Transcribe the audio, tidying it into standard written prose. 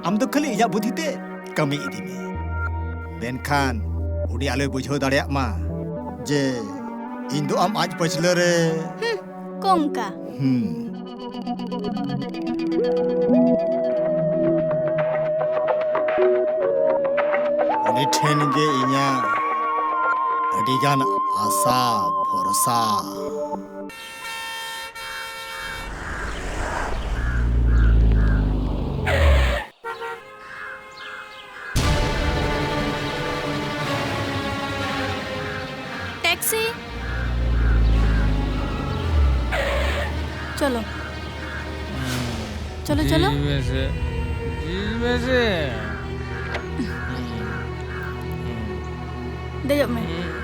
आम तो खाली इजा बुद्धि ते कमी इदी में लेनखान उडी आलोय बुझाव दाड़ेया मा जे इन दो आम आज पछले रे कोंका उनी ठेन गे इኛ अडिगान आशा भरोसा टैक्सी चलो चलो चलो दे जाओ मैं